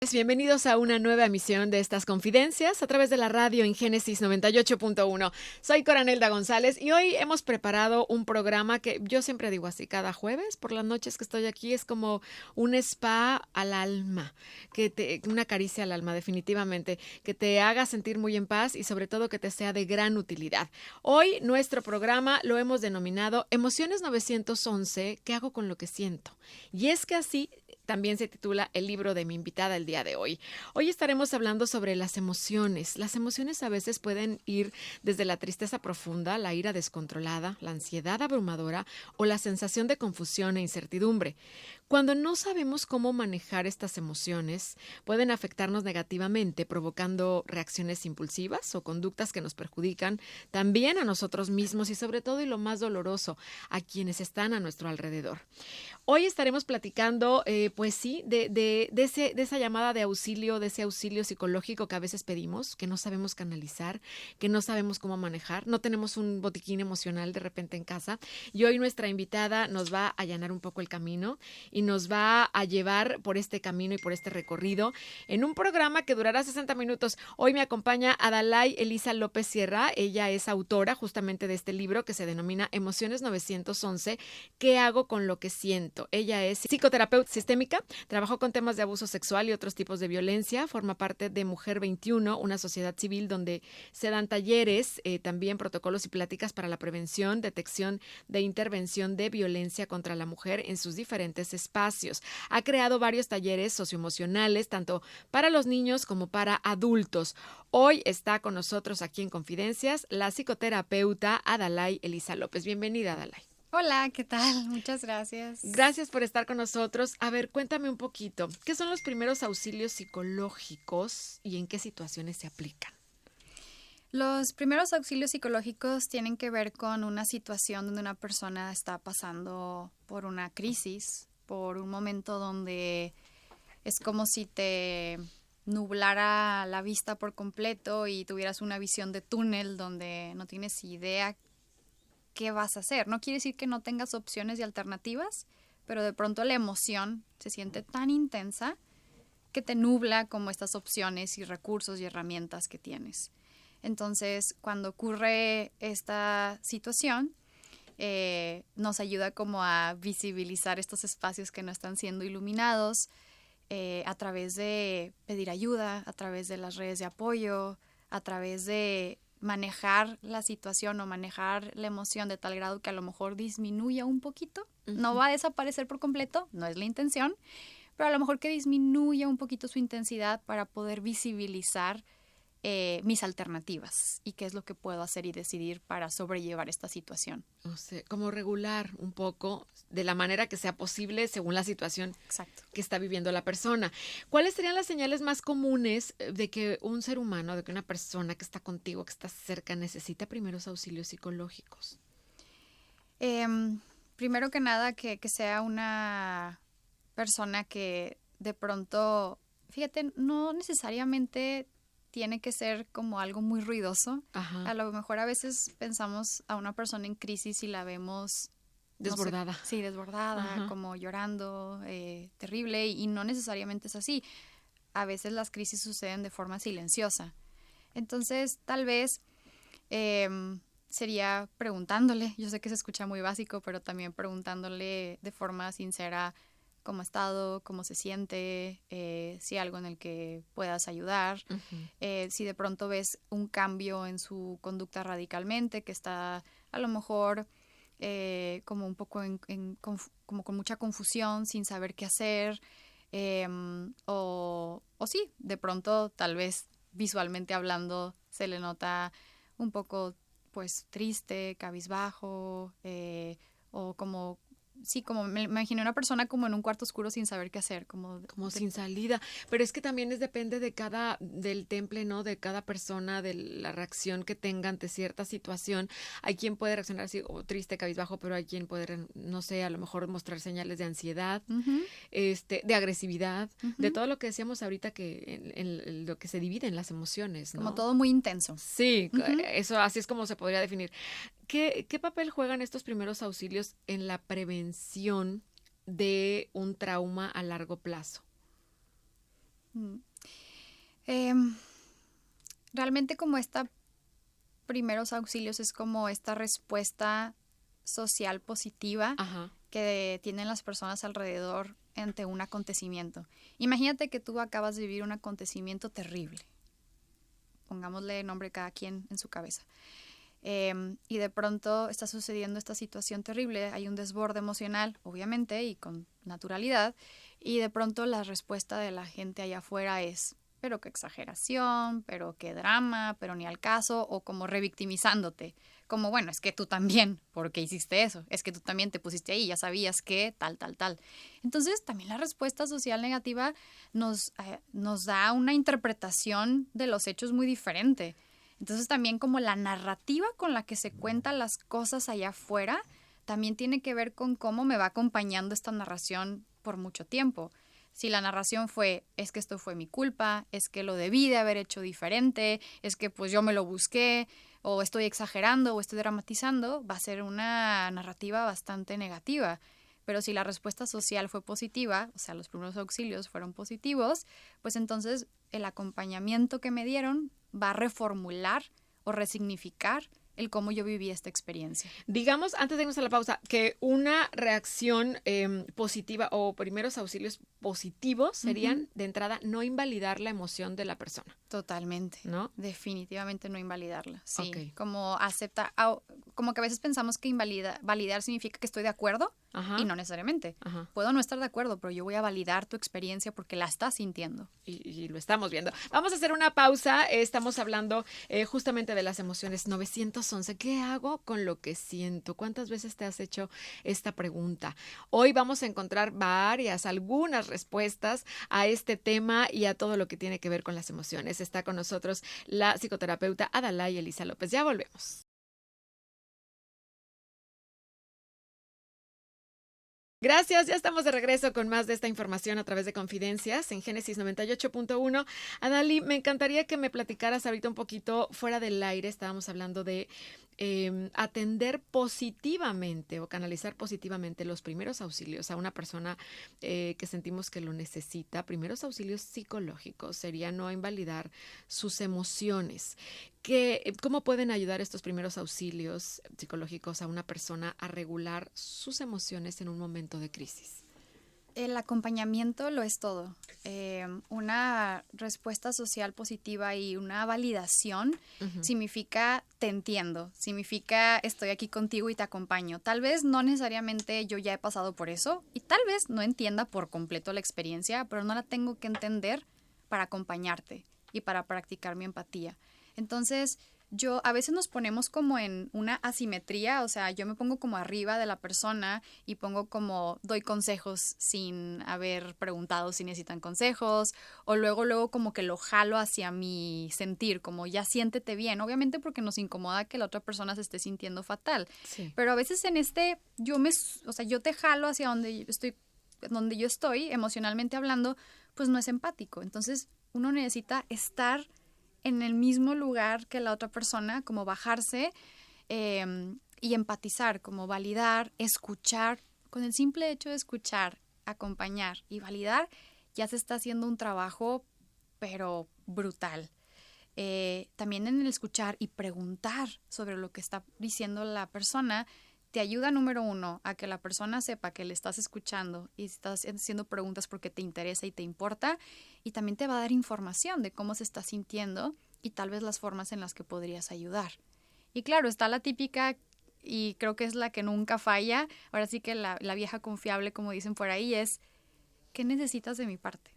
Bienvenidos a una nueva emisión de estas confidencias a través de la radio en Génesis 98.1. Soy Coranelda González y hoy hemos preparado un programa que yo siempre digo así, cada jueves por las noches que estoy aquí es como un spa al alma, una caricia al alma definitivamente, que te haga sentir muy en paz y sobre todo que te sea de gran utilidad. Hoy nuestro programa lo hemos denominado Emociones 911, ¿qué hago con lo que siento? Y es que así también se titula el libro de mi invitada el día de hoy. Hoy estaremos hablando sobre las emociones. Las emociones a veces pueden ir desde la tristeza profunda, la ira descontrolada, la ansiedad abrumadora o la sensación de confusión e incertidumbre. Cuando no sabemos cómo manejar estas emociones, pueden afectarnos negativamente, provocando reacciones impulsivas o conductas que nos perjudican también a nosotros mismos y sobre todo, y lo más doloroso, a quienes están a nuestro alrededor. Hoy estaremos platicando, de esa llamada de auxilio, de ese auxilio psicológico que a veces pedimos, que no sabemos canalizar, que no sabemos cómo manejar, no tenemos un botiquín emocional de repente en casa. Y hoy nuestra invitada nos va a allanar un poco el camino y nos va a llevar por este camino y por este recorrido en un programa que durará 60 minutos. Hoy me acompaña Adalay Elisa López Sierra. Ella es autora justamente de este libro que se denomina Emociones 911, ¿qué hago con lo que siento? Ella es psicoterapeuta sistémica, trabajó con temas de abuso sexual y otros tipos de violencia, forma parte de Mujer 21, una sociedad civil donde se dan talleres, también protocolos y pláticas para la prevención, detección de intervención de violencia contra la mujer en sus diferentes espacios. Ha creado varios talleres socioemocionales, tanto para los niños como para adultos. Hoy está con nosotros aquí en Confidencias la psicoterapeuta Adalay Elisa López. Bienvenida, Adalay. Hola, ¿qué tal? Muchas gracias. Gracias por estar con nosotros. A ver, cuéntame un poquito, ¿qué son los primeros auxilios psicológicos y en qué situaciones se aplican? Los primeros auxilios psicológicos tienen que ver con una situación donde una persona está pasando por una crisis, por un momento donde es como si te nublara la vista por completo y tuvieras una visión de túnel donde no tienes idea qué vas a hacer. No quiere decir que no tengas opciones y alternativas, pero de pronto la emoción se siente tan intensa que te nubla como estas opciones y recursos y herramientas que tienes. Entonces, cuando ocurre esta situación, nos ayuda como a visibilizar estos espacios que no están siendo iluminados a través de pedir ayuda, a través de las redes de apoyo, a través de manejar la situación o manejar la emoción de tal grado que a lo mejor disminuya un poquito. Uh-huh. No va a desaparecer por completo, no es la intención, pero a lo mejor que disminuya un poquito su intensidad para poder visibilizar mis alternativas y qué es lo que puedo hacer y decidir para sobrellevar esta situación. O sea, como regular un poco de la manera que sea posible según la situación Exacto. que está viviendo la persona. ¿Cuáles serían las señales más comunes de que un ser humano, de que una persona que está contigo, que está cerca, necesita primeros auxilios psicológicos? Primero que nada, que sea una persona que de pronto, fíjate, no necesariamente tiene que ser como algo muy ruidoso. Ajá. A lo mejor a veces pensamos a una persona en crisis y la vemos desbordada. No sé, sí, desbordada, ajá, como llorando, terrible, y no necesariamente es así. A veces las crisis suceden de forma silenciosa. Entonces, tal vez sería preguntándole, yo sé que se escucha muy básico, pero también preguntándole de forma sincera cómo ha estado, cómo se siente, si hay algo en el que puedas ayudar, uh-huh, si de pronto ves un cambio en su conducta radicalmente, que está a lo mejor como un poco como con mucha confusión, sin saber qué hacer, o sí, de pronto tal vez visualmente hablando se le nota un poco pues triste, cabizbajo, o como sí, como me imaginé una persona como en un cuarto oscuro sin saber qué hacer, como sin salida, pero es que también depende del temple, ¿no? De cada persona, de la reacción que tenga ante cierta situación. Hay quien puede reaccionar así, triste, cabizbajo, pero hay quien puede, no sé, a lo mejor mostrar señales de ansiedad, uh-huh, de agresividad, uh-huh, de todo lo que decíamos ahorita que en lo que se divide en las emociones, ¿no? Como todo muy intenso. Sí, uh-huh, eso así es como se podría definir. ¿Qué papel juegan estos primeros auxilios en la prevención de un trauma a largo plazo? Mm. Realmente como primeros auxilios es como esta respuesta social positiva Ajá. que tienen las personas alrededor ante un acontecimiento. Imagínate que tú acabas de vivir un acontecimiento terrible. Pongámosle nombre cada quien en su cabeza. Y de pronto está sucediendo esta situación terrible, hay un desborde emocional, obviamente, y con naturalidad, y de pronto la respuesta de la gente allá afuera es, pero qué exageración, pero qué drama, pero ni al caso, o como revictimizándote, como, bueno, es que tú también, ¿por qué hiciste eso? Es que tú también te pusiste ahí, ya sabías que tal, tal, tal. Entonces, también la respuesta social negativa nos da una interpretación de los hechos muy diferente. Entonces también como la narrativa con la que se cuentan las cosas allá afuera también tiene que ver con cómo me va acompañando esta narración por mucho tiempo. Si la narración fue, es que esto fue mi culpa, es que lo debí de haber hecho diferente, es que pues yo me lo busqué, o estoy exagerando, o estoy dramatizando, va a ser una narrativa bastante negativa. Pero si la respuesta social fue positiva, o sea, los primeros auxilios fueron positivos, pues entonces el acompañamiento que me dieron va a reformular o resignificar el cómo yo viví esta experiencia. Digamos, antes de irnos a la pausa, que una reacción positiva o primeros auxilios positivos serían, de entrada, no invalidar la emoción de la persona. Totalmente, ¿no? Definitivamente no invalidarla, sí. Okay. Como como que a veces pensamos que validar significa que estoy de acuerdo. Ajá. Y no necesariamente. Ajá. Puedo no estar de acuerdo, pero yo voy a validar tu experiencia porque la estás sintiendo. Y lo estamos viendo. Vamos a hacer una pausa. Estamos hablando justamente de las emociones. 911. ¿Qué hago con lo que siento? ¿Cuántas veces te has hecho esta pregunta? Hoy vamos a encontrar algunas respuestas a este tema y a todo lo que tiene que ver con las emociones. Está con nosotros la psicoterapeuta Adalay Elisa López. Ya volvemos. Gracias, ya estamos de regreso con más de esta información a través de Confidencias en Génesis 98.1. Adalí, me encantaría que me platicaras ahorita un poquito fuera del aire. Estábamos hablando de atender positivamente o canalizar positivamente los primeros auxilios a una persona que sentimos que lo necesita. Primeros auxilios psicológicos sería no invalidar sus emociones. ¿Cómo pueden ayudar estos primeros auxilios psicológicos a una persona a regular sus emociones en un momento de crisis? El acompañamiento lo es todo. Una respuesta social positiva y una validación significa te entiendo, significa estoy aquí contigo y te acompaño. Tal vez no necesariamente yo ya he pasado por eso y tal vez no entienda por completo la experiencia, pero no la tengo que entender para acompañarte y para practicar mi empatía. Entonces, a veces nos ponemos como en una asimetría, o sea, yo me pongo como arriba de la persona y doy consejos sin haber preguntado si necesitan consejos, o luego como que lo jalo hacia mi sentir, como ya siéntete bien, obviamente porque nos incomoda que la otra persona se esté sintiendo fatal. Sí. Pero a veces yo te jalo hacia donde yo estoy, emocionalmente hablando, pues no es empático. Entonces, uno necesita estar en el mismo lugar que la otra persona, como bajarse y empatizar, como validar, escuchar. Con el simple hecho de escuchar, acompañar y validar, ya se está haciendo un trabajo, pero brutal. También en el escuchar y preguntar sobre lo que está diciendo la persona, te ayuda, número uno, a que la persona sepa que le estás escuchando y estás haciendo preguntas porque te interesa y te importa, y también te va a dar información de cómo se está sintiendo y tal vez las formas en las que podrías ayudar. Y claro, está la típica, y creo que es la que nunca falla, ahora sí que la vieja confiable, como dicen por ahí, es ¿qué necesitas de mi parte?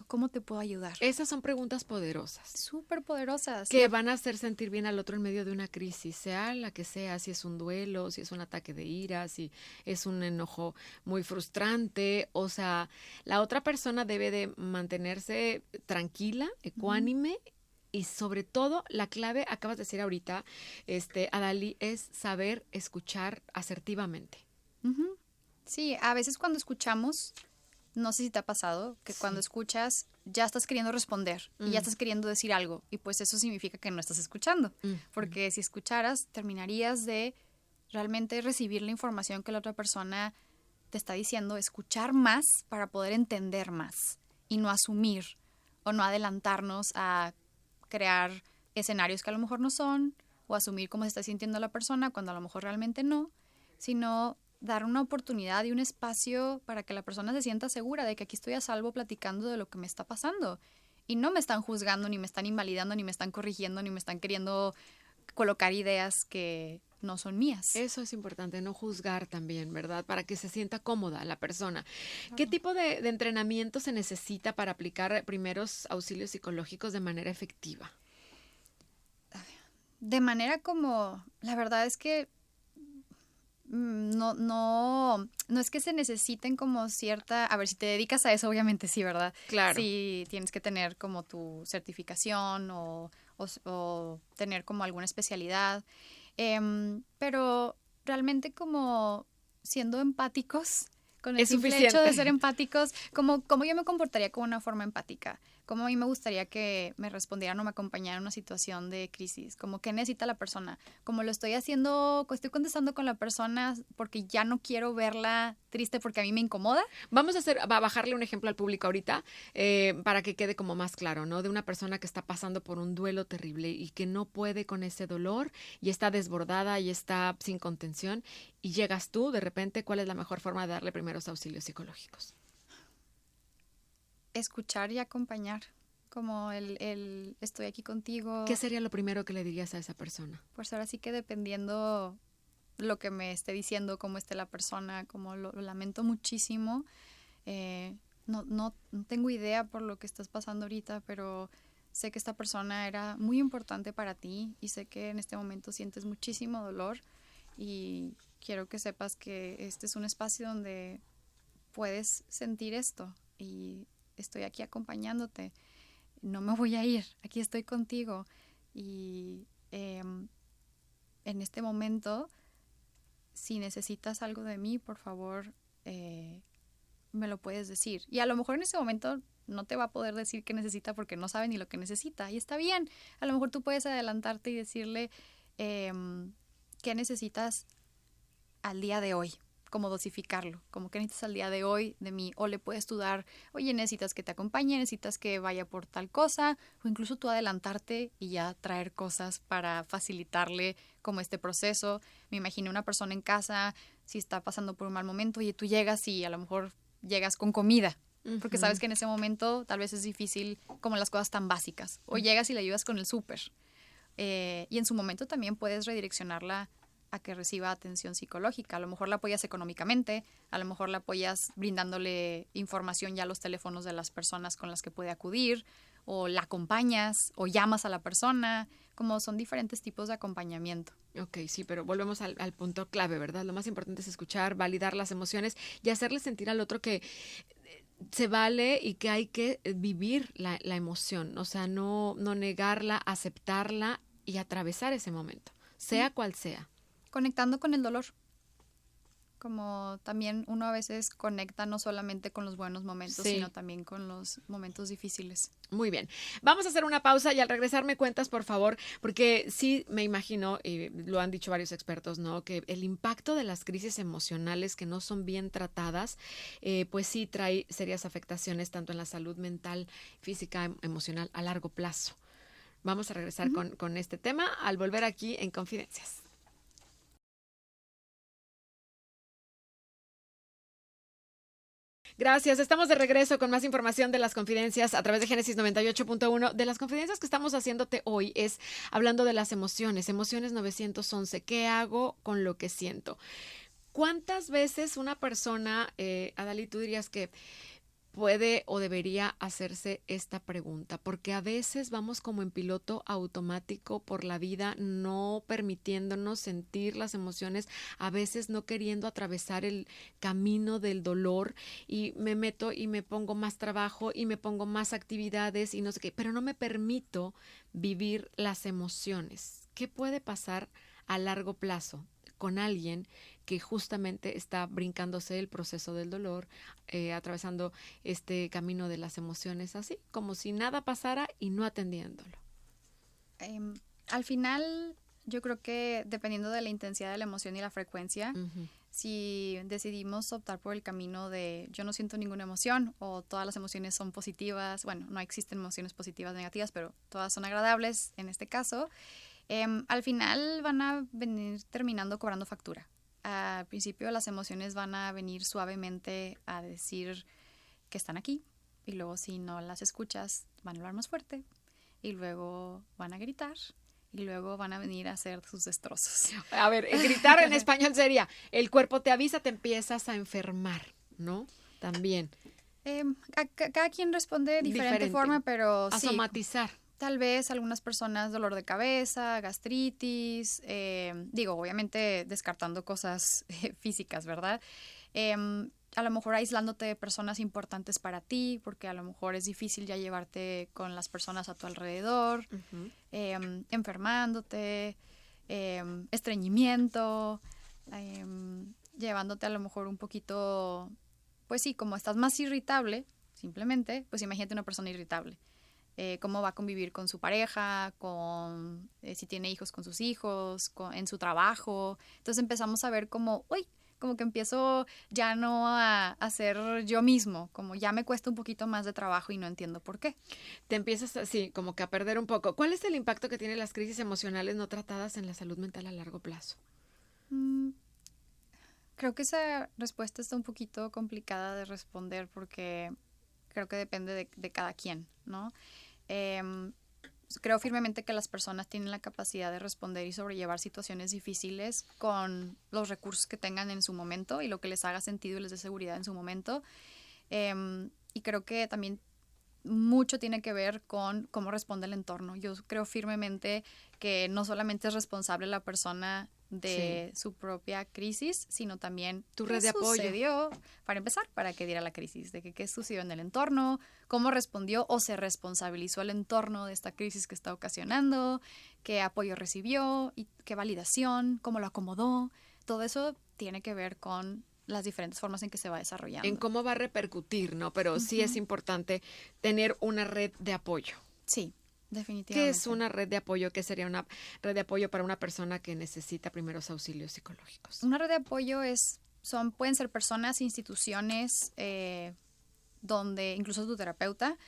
¿Cómo te puedo ayudar? Esas son preguntas poderosas. Súper poderosas. Que van a hacer sentir bien al otro en medio de una crisis, sea la que sea, si es un duelo, si es un ataque de ira, si es un enojo muy frustrante. O sea, la otra persona debe de mantenerse tranquila, ecuánime, y sobre todo, la clave, acabas de decir ahorita, Adalí, es saber escuchar asertivamente. Sí, a veces cuando escuchamos, no sé si te ha pasado, que cuando escuchas ya estás queriendo responder y ya estás queriendo decir algo, y pues eso significa que no estás escuchando, porque si escucharas terminarías de realmente recibir la información que la otra persona te está diciendo, escuchar más para poder entender más y no asumir o no adelantarnos a crear escenarios que a lo mejor no son, o asumir cómo se está sintiendo la persona cuando a lo mejor realmente no, sino dar una oportunidad y un espacio para que la persona se sienta segura de que aquí estoy a salvo platicando de lo que me está pasando. Y no me están juzgando, ni me están invalidando, ni me están corrigiendo, ni me están queriendo colocar ideas que no son mías. Eso es importante, no juzgar también, ¿verdad? Para que se sienta cómoda la persona. Claro. ¿Qué tipo de entrenamiento se necesita para aplicar primeros auxilios psicológicos de manera efectiva? De manera como, la verdad es que no es que se necesiten como cierta, a ver, si te dedicas a eso, obviamente sí, ¿verdad? Claro. Sí, tienes que tener como tu certificación o tener como alguna especialidad, pero realmente como siendo empáticos, con el Es simple suficiente. hecho de ser empáticos, como yo me comportaría como una forma empática, como a mí me gustaría que me respondieran o me acompañaran en una situación de crisis, como qué necesita la persona, como lo estoy haciendo, estoy contestando con la persona porque ya no quiero verla triste porque a mí me incomoda. Vamos a bajarle un ejemplo al público ahorita para que quede como más claro, ¿no? De una persona que está pasando por un duelo terrible y que no puede con ese dolor y está desbordada y está sin contención y llegas tú, de repente, ¿cuál es la mejor forma de darle primeros auxilios psicológicos? Escuchar y acompañar, como el estoy aquí contigo. ¿Qué sería lo primero que le dirías a esa persona? Pues ahora sí que dependiendo lo que me esté diciendo, cómo esté la persona, como lo lamento muchísimo. No tengo idea por lo que estás pasando ahorita, pero sé que esta persona era muy importante para ti y sé que en este momento sientes muchísimo dolor y quiero que sepas que este es un espacio donde puedes sentir esto y estoy aquí acompañándote. No me voy a ir, aquí estoy contigo y en este momento, si necesitas algo de mí, por favor, me lo puedes decir. Y a lo mejor en ese momento no te va a poder decir qué necesita porque no sabe ni lo que necesita. Y está bien. A lo mejor tú puedes adelantarte y decirle qué necesitas al día de hoy, como dosificarlo, como qué necesitas al día de hoy de mí. O le puedes tú dar, oye, necesitas que te acompañe, necesitas que vaya por tal cosa, o incluso tú adelantarte y ya traer cosas para facilitarle como este proceso. Me imagino una persona en casa, si está pasando por un mal momento, oye, tú llegas y a lo mejor llegas con comida, porque sabes que en ese momento tal vez es difícil como las cosas tan básicas. O llegas y le ayudas con el súper. Y en su momento también puedes redireccionarla a que reciba atención psicológica. A lo mejor la apoyas económicamente, a lo mejor la apoyas brindándole información ya a los teléfonos de las personas con las que puede acudir, o la acompañas, o llamas a la persona, como son diferentes tipos de acompañamiento. Ok, sí, pero volvemos al punto clave, ¿verdad? Lo más importante es escuchar, validar las emociones y hacerle sentir al otro que se vale y que hay que vivir la emoción, o sea, no negarla, aceptarla y atravesar ese momento, sea cual sea. Conectando con el dolor. Como también uno a veces conecta no solamente con los buenos momentos, sino también con los momentos difíciles. Muy bien. Vamos a hacer una pausa y al regresar me cuentas, por favor, porque sí me imagino, y lo han dicho varios expertos, ¿no? Que el impacto de las crisis emocionales que no son bien tratadas, pues sí trae serias afectaciones tanto en la salud mental, física, emocional a largo plazo. Vamos a regresar con este tema al volver aquí en Confidencias. Gracias. Estamos de regreso con más información de las confidencias a través de Génesis 98.1. De las confidencias que estamos haciéndote hoy es hablando de las emociones. Emociones 911. ¿Qué hago con lo que siento? ¿Cuántas veces una persona, Adalí, tú dirías que puede o debería hacerse esta pregunta? Porque a veces vamos como en piloto automático por la vida, no permitiéndonos sentir las emociones, a veces no queriendo atravesar el camino del dolor y me meto y me pongo más trabajo y me pongo más actividades y no sé qué, pero no me permito vivir las emociones. ¿Qué puede pasar a largo plazo con alguien que justamente está brincándose el proceso del dolor, atravesando este camino de las emociones así, como si nada pasara y no atendiéndolo? Al final, yo creo que dependiendo de la intensidad de la emoción y la frecuencia, Si decidimos optar por el camino de yo no siento ninguna emoción o todas las emociones son positivas, bueno, no existen emociones positivas o negativas, pero todas son agradables en este caso, al final van a venir terminando cobrando factura. Al principio las emociones van a venir suavemente a decir que están aquí y luego si no las escuchas van a hablar más fuerte y luego van a gritar. Y luego van a venir a hacer sus destrozos. A ver, gritar en español sería, el cuerpo te avisa, te empiezas a enfermar, ¿no? También. Cada quien responde de diferente forma, pero a sí. somatizar. Tal vez algunas personas dolor de cabeza, gastritis, obviamente descartando cosas físicas, ¿verdad? A lo mejor aislándote de personas importantes para ti, porque a lo mejor es difícil ya llevarte con las personas a tu alrededor, enfermándote, estreñimiento, llevándote a lo mejor un poquito, pues sí, como estás más irritable, simplemente, pues imagínate una persona irritable. Cómo va a convivir con su pareja, si tiene hijos con sus hijos, en su trabajo. Entonces empezamos a ver como que empiezo ya no a ser yo mismo, como ya me cuesta un poquito más de trabajo y no entiendo por qué. Te empiezas así, como que a perder un poco. ¿Cuál es el impacto que tienen las crisis emocionales no tratadas en la salud mental a largo plazo? Creo que esa respuesta está un poquito complicada de responder porque creo que depende de cada quien, ¿no? Creo firmemente que las personas tienen la capacidad de responder y sobrellevar situaciones difíciles con los recursos que tengan en su momento y lo que les haga sentido y les dé seguridad en su momento. Y creo que también mucho tiene que ver con cómo responde el entorno. Yo creo firmemente que no solamente es responsable la persona de su propia crisis, sino también tu red de apoyo. Sucedió, para empezar, para que diera la crisis, de qué sucedió en el entorno, cómo respondió o se responsabilizó el entorno de esta crisis que está ocasionando, qué apoyo recibió, y qué validación, cómo lo acomodó. Todo eso tiene que ver con las diferentes formas en que se va desarrollando. En cómo va a repercutir, ¿no? Pero sí es importante tener una red de apoyo. Sí. Definitivamente. ¿Qué es una red de apoyo? ¿Qué sería una red de apoyo para una persona que necesita primeros auxilios psicológicos? Una red de apoyo pueden ser personas, instituciones, donde incluso tu terapeuta,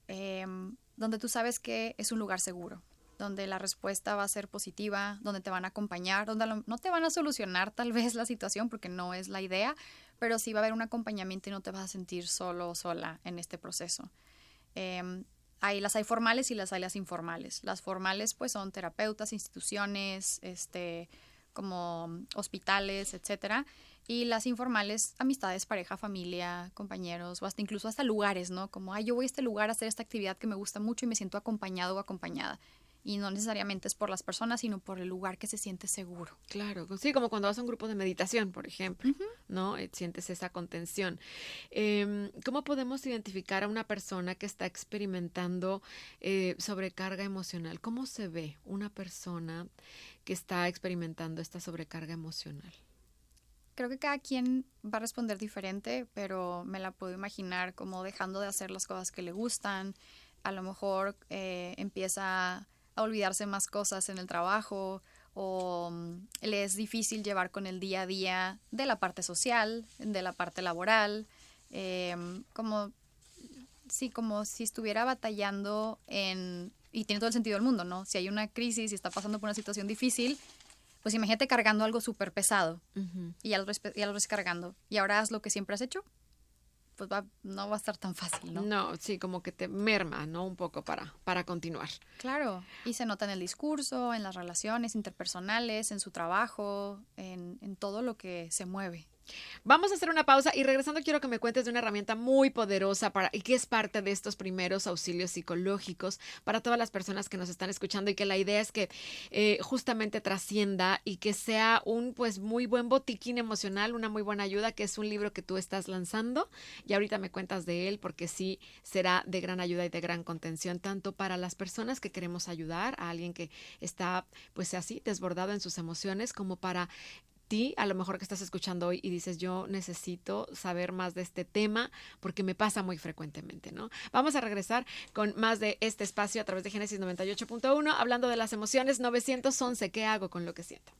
donde tú sabes que es un lugar seguro, donde la respuesta va a ser positiva, donde te van a acompañar, donde no te van a solucionar tal vez la situación porque no es la idea, pero sí va a haber un acompañamiento y no te vas a sentir solo o sola en este proceso. Las hay formales y las hay las informales. Las formales pues son terapeutas, instituciones, como hospitales, etcétera. Y las informales, amistades, pareja, familia, compañeros, o incluso hasta lugares, ¿no? Como, yo voy a este lugar a hacer esta actividad que me gusta mucho y me siento acompañado o acompañada. Y no necesariamente es por las personas, sino por el lugar que se siente seguro. Claro, sí, como cuando vas a un grupo de meditación, por ejemplo, ¿no? Sientes esa contención. ¿Cómo podemos identificar a una persona que está experimentando sobrecarga emocional? ¿Cómo se ve una persona que está experimentando esta sobrecarga emocional? Creo que cada quien va a responder diferente, pero me la puedo imaginar como dejando de hacer las cosas que le gustan. A lo mejor empieza a olvidarse más cosas en el trabajo o le es difícil llevar con el día a día de la parte social, de la parte laboral, como si estuviera batallando y tiene todo el sentido del mundo, ¿no? Si hay una crisis y está pasando por una situación difícil, pues imagínate cargando algo súper pesado y ya lo ves cargando y ahora haz lo que siempre has hecho, pues no va a estar tan fácil, ¿no? No, sí, como que te merma, ¿no? Un poco para continuar. Claro, y se nota en el discurso, en las relaciones interpersonales, en su trabajo, en todo lo que se mueve. Vamos a hacer una pausa y regresando quiero que me cuentes de una herramienta muy poderosa y que es parte de estos primeros auxilios psicológicos para todas las personas que nos están escuchando y que la idea es que justamente trascienda y que sea un pues muy buen botiquín emocional, una muy buena ayuda, que es un libro que tú estás lanzando y ahorita me cuentas de él porque sí será de gran ayuda y de gran contención tanto para las personas que queremos ayudar a alguien que está pues así desbordado en sus emociones como para ti, a lo mejor que estás escuchando hoy y dices, yo necesito saber más de este tema porque me pasa muy frecuentemente, ¿no? Vamos a regresar con más de este espacio a través de Génesis 98.1, hablando de las emociones. 911, ¿qué hago con lo que siento?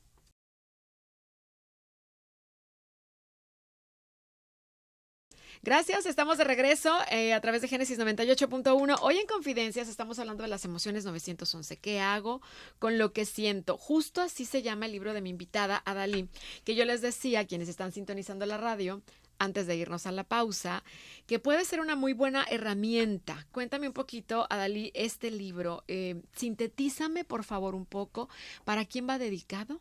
Gracias, estamos de regreso a través de Génesis 98.1. Hoy en Confidencias estamos hablando de las emociones 911. ¿Qué hago con lo que siento? Justo así se llama el libro de mi invitada, Adalí, que yo les decía a quienes están sintonizando la radio, antes de irnos a la pausa, que puede ser una muy buena herramienta. Cuéntame un poquito, Adalí, este libro. Sintetízame, por favor, un poco, ¿para quién va dedicado?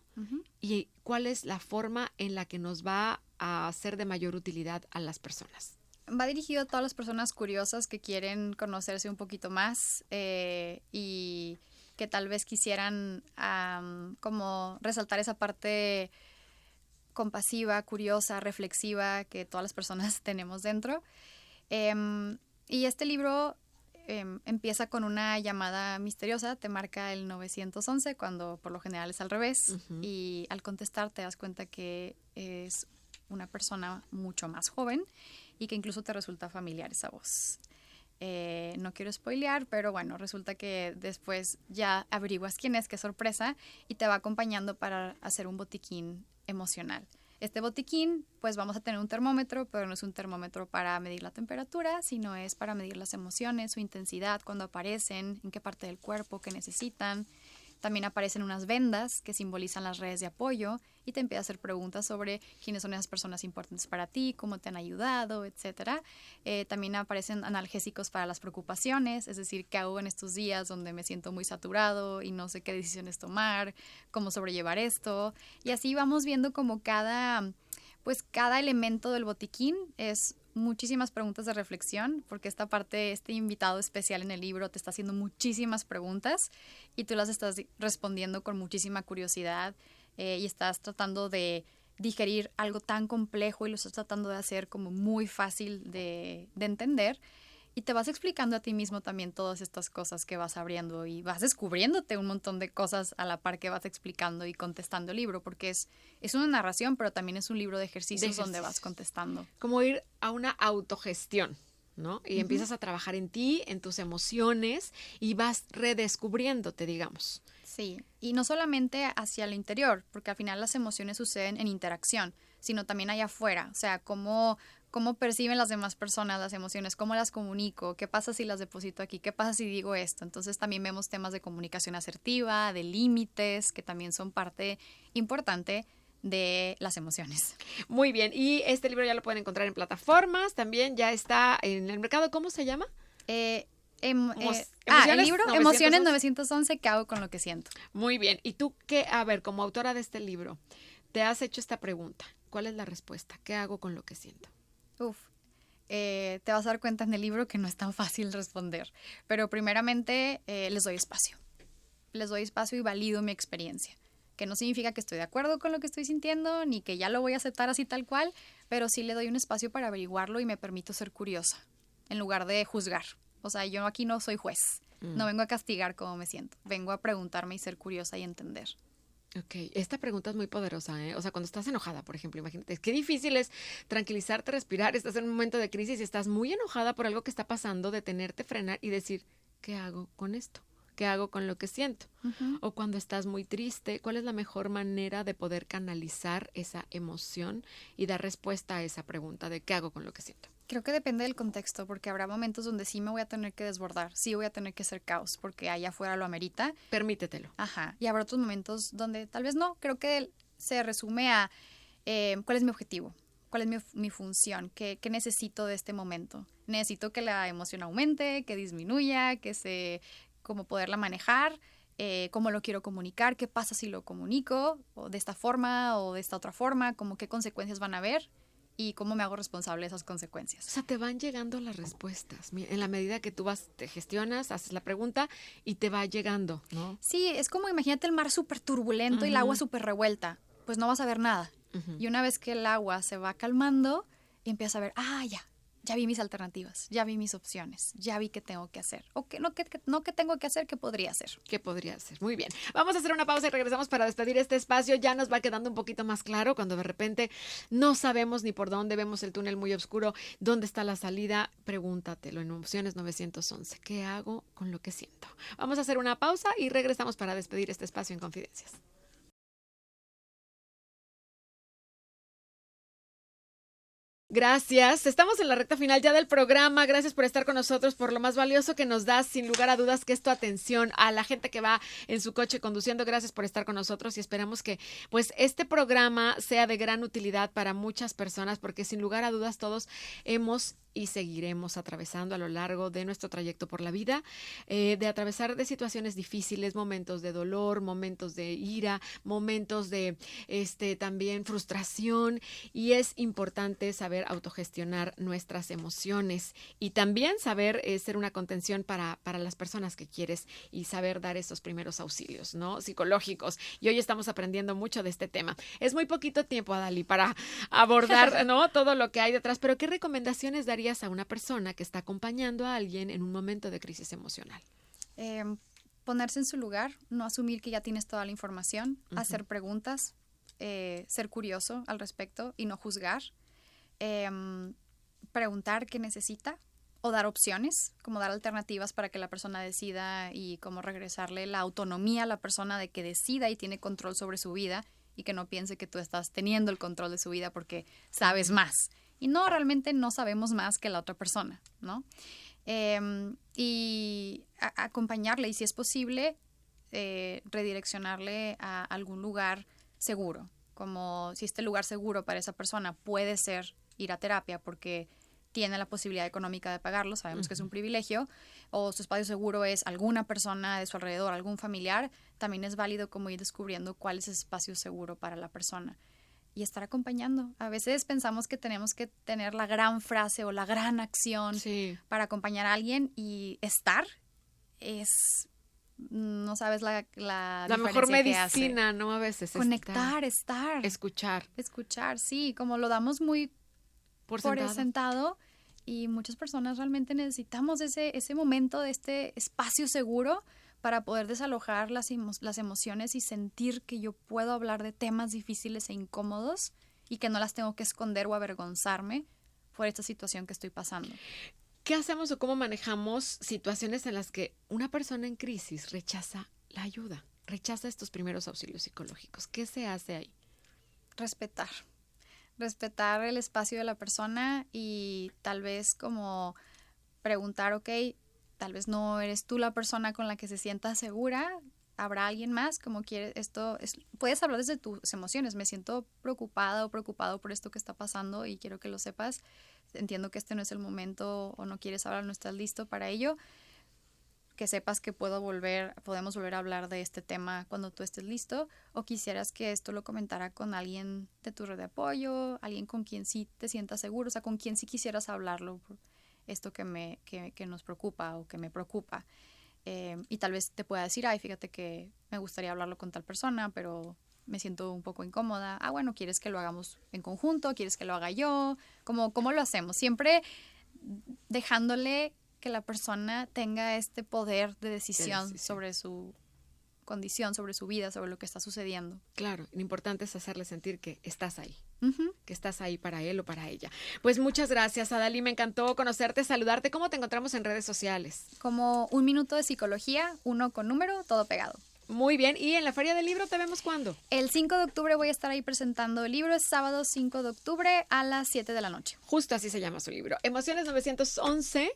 ¿Y cuál es la forma en la que nos va a ser de mayor utilidad a las personas? Va dirigido a todas las personas curiosas que quieren conocerse un poquito más y que tal vez quisieran como resaltar esa parte compasiva, curiosa, reflexiva que todas las personas tenemos dentro. Y este libro empieza con una llamada misteriosa, te marca el 911 cuando por lo general es al revés, y al contestar te das cuenta que es una persona mucho más joven y que incluso te resulta familiar esa voz. No quiero spoilear, pero bueno, resulta que después ya averiguas quién es, qué sorpresa, y te va acompañando para hacer un botiquín emocional. Este botiquín, pues vamos a tener un termómetro, pero no es un termómetro para medir la temperatura, sino es para medir las emociones, su intensidad, cuando aparecen, en qué parte del cuerpo, qué necesitan. También aparecen unas vendas que simbolizan las redes de apoyo y te empieza a hacer preguntas sobre quiénes son esas personas importantes para ti, cómo te han ayudado, etc. También aparecen analgésicos para las preocupaciones, es decir, qué hago en estos días donde me siento muy saturado y no sé qué decisiones tomar, cómo sobrellevar esto. Y así vamos viendo como cada elemento del botiquín es muchísimas preguntas de reflexión, porque este invitado especial en el libro te está haciendo muchísimas preguntas y tú las estás respondiendo con muchísima curiosidad y estás tratando de digerir algo tan complejo y lo estás tratando de hacer como muy fácil de entender. Y te vas explicando a ti mismo también todas estas cosas que vas abriendo y vas descubriéndote un montón de cosas a la par que vas explicando y contestando el libro, porque es una narración, pero también es un libro de ejercicios donde vas contestando. Como ir a una autogestión, ¿no? Y empiezas a trabajar en ti, en tus emociones y vas redescubriéndote, digamos. Sí, y no solamente hacia el interior, porque al final las emociones suceden en interacción, sino también allá afuera, o sea, cómo perciben las demás personas las emociones, cómo las comunico, qué pasa si las deposito aquí, qué pasa si digo esto. Entonces también vemos temas de comunicación asertiva, de límites, que también son parte importante de las emociones. Muy bien, y este libro ya lo pueden encontrar en plataformas, también ya está en el mercado. ¿Cómo se llama? El libro Emociones 911, ¿qué hago con lo que siento? Muy bien, y tú, como autora de este libro, te has hecho esta pregunta. ¿Cuál es la respuesta? ¿Qué hago con lo que siento? Te vas a dar cuenta en el libro que no es tan fácil responder, pero primeramente les doy espacio y valido mi experiencia, que no significa que estoy de acuerdo con lo que estoy sintiendo ni que ya lo voy a aceptar así tal cual, pero sí le doy un espacio para averiguarlo y me permito ser curiosa en lugar de juzgar. O sea, yo aquí no soy juez, no vengo a castigar cómo me siento, vengo a preguntarme y ser curiosa y entender. Ok, esta pregunta es muy poderosa, ¿eh? O sea, cuando estás enojada, por ejemplo, imagínate, qué difícil es tranquilizarte, respirar, estás en un momento de crisis y estás muy enojada por algo que está pasando, detenerte, frenar y decir, ¿qué hago con esto? ¿Qué hago con lo que siento? O cuando estás muy triste, ¿cuál es la mejor manera de poder canalizar esa emoción y dar respuesta a esa pregunta de ¿qué hago con lo que siento? Creo que depende del contexto, porque habrá momentos donde sí me voy a tener que desbordar, sí voy a tener que hacer caos, porque allá afuera lo amerita. Permítetelo. Ajá, y habrá otros momentos donde tal vez no. Creo que se resume a cuál es mi objetivo, cuál es mi función, qué necesito de este momento. Necesito que la emoción aumente, que disminuya, cómo poderla manejar, cómo lo quiero comunicar, qué pasa si lo comunico, o de esta forma o de esta otra forma, como qué consecuencias van a haber. Y cómo me hago responsable de esas consecuencias. O sea, te van llegando las respuestas. En la medida que tú te gestionas, haces la pregunta y te va llegando, ¿no? Sí, es como imagínate el mar súper turbulento y el agua súper revuelta. Pues no vas a ver nada. Y una vez que el agua se va calmando, empiezas a ver, ya vi mis alternativas, ya vi mis opciones, ya vi qué tengo que hacer. O que no qué tengo que hacer, qué podría hacer. ¿Qué podría hacer? Muy bien. Vamos a hacer una pausa y regresamos para despedir este espacio. Ya nos va quedando un poquito más claro cuando de repente no sabemos ni por dónde, vemos el túnel muy oscuro, dónde está la salida. Pregúntatelo en Emociones 911. ¿Qué hago con lo que siento? Vamos a hacer una pausa y regresamos para despedir este espacio en Confidencias. Gracias. Estamos en la recta final ya del programa. Gracias por estar con nosotros, por lo más valioso que nos das, sin lugar a dudas, que es tu atención. A la gente que va en su coche conduciendo, gracias por estar con nosotros y esperamos que pues este programa sea de gran utilidad para muchas personas, porque sin lugar a dudas todos hemos y seguiremos atravesando a lo largo de nuestro trayecto por la vida, de atravesar de situaciones difíciles, momentos de dolor, momentos de ira, momentos de también frustración, y es importante saber autogestionar nuestras emociones y también saber ser una contención para las personas que quieres y saber dar esos primeros auxilios, ¿no? Psicológicos. Y hoy estamos aprendiendo mucho de este tema. Es muy poquito tiempo, Adalí, para abordar, ¿no?, todo lo que hay detrás, pero ¿qué recomendaciones darías a una persona que está acompañando a alguien en un momento de crisis emocional? Ponerse en su lugar, no asumir que ya tienes toda la información, hacer preguntas, ser curioso al respecto y no juzgar, preguntar qué necesita o dar opciones, como dar alternativas para que la persona decida y como regresarle la autonomía a la persona de que decida y tiene control sobre su vida y que no piense que tú estás teniendo el control de su vida porque sabes más. Y no, realmente no sabemos más que la otra persona, ¿no? Y acompañarle y si es posible, redireccionarle a algún lugar seguro, como si este lugar seguro para esa persona puede ser ir a terapia porque tiene la posibilidad económica de pagarlo, sabemos que es un privilegio, o su espacio seguro es alguna persona de su alrededor, algún familiar, también es válido como ir descubriendo cuál es ese espacio seguro para la persona y estar acompañando. A veces pensamos que tenemos que tener la gran frase o la gran acción para acompañar a alguien, y estar es... No sabes la mejor medicina, ¿no? A veces conectar, estar, escuchar, sí, como lo damos muy por sentado, y muchas personas realmente necesitamos ese momento de este espacio seguro para poder desalojar las emociones y sentir que yo puedo hablar de temas difíciles e incómodos y que no las tengo que esconder o avergonzarme por esta situación que estoy pasando. ¿Qué hacemos o cómo manejamos situaciones en las que una persona en crisis rechaza la ayuda, rechaza estos primeros auxilios psicológicos? ¿Qué se hace ahí? Respetar el espacio de la persona y tal vez como preguntar, ok, tal vez no eres tú la persona con la que se sienta segura, habrá alguien más, como quieres, puedes hablar desde tus emociones, me siento preocupada o preocupado por esto que está pasando y quiero que lo sepas. Entiendo que este no es el momento o no quieres hablar, no estás listo para ello. Que sepas que podemos volver a hablar de este tema cuando tú estés listo, o quisieras que esto lo comentara con alguien de tu red de apoyo, alguien con quien sí te sientas seguro, o sea, con quien sí quisieras hablarlo, esto que nos preocupa o que me preocupa. Y tal vez te pueda decir, ay, fíjate que me gustaría hablarlo con tal persona, pero me siento un poco incómoda. Ah, bueno, ¿quieres que lo hagamos en conjunto? ¿Quieres que lo haga yo? ¿Cómo lo hacemos? Siempre dejándole que la persona tenga este poder de decisión sobre su condición, sobre su vida, sobre lo que está sucediendo. Claro, lo importante es hacerle sentir que estás ahí, que estás ahí para él o para ella. Pues muchas gracias, Adalí, me encantó conocerte, saludarte. ¿Cómo te encontramos en redes sociales? Como 1 minuto de psicología, 1 con número, todo pegado. Muy bien, ¿y en la Feria del Libro te vemos cuándo? El 5 de octubre voy a estar ahí presentando el libro, es sábado 5 de octubre a las 7 de la noche. Justo así se llama su libro, Emociones 911.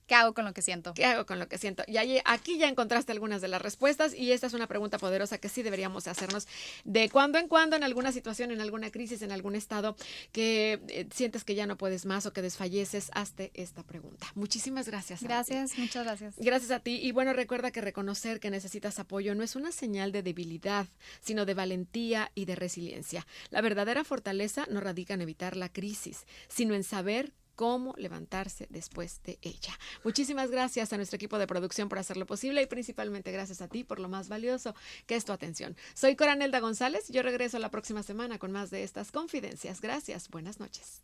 ¿Qué hago con lo que siento? ¿Qué hago con lo que siento? Y aquí ya encontraste algunas de las respuestas, y esta es una pregunta poderosa que sí deberíamos hacernos de cuando en cuando, en alguna situación, en alguna crisis, en algún estado que sientes que ya no puedes más o que desfalleces. Hazte esta pregunta. Muchísimas gracias. Gracias, muchas gracias. Gracias a ti. Y bueno, recuerda que reconocer que necesitas apoyo no es una señal de debilidad, sino de valentía y de resiliencia. La verdadera fortaleza no radica en evitar la crisis, sino en saber cómo levantarse después de ella. Muchísimas gracias a nuestro equipo de producción por hacerlo posible, y principalmente gracias a ti por lo más valioso, que es tu atención. Soy Coranelda González, yo regreso la próxima semana con más de estas confidencias. Gracias, buenas noches.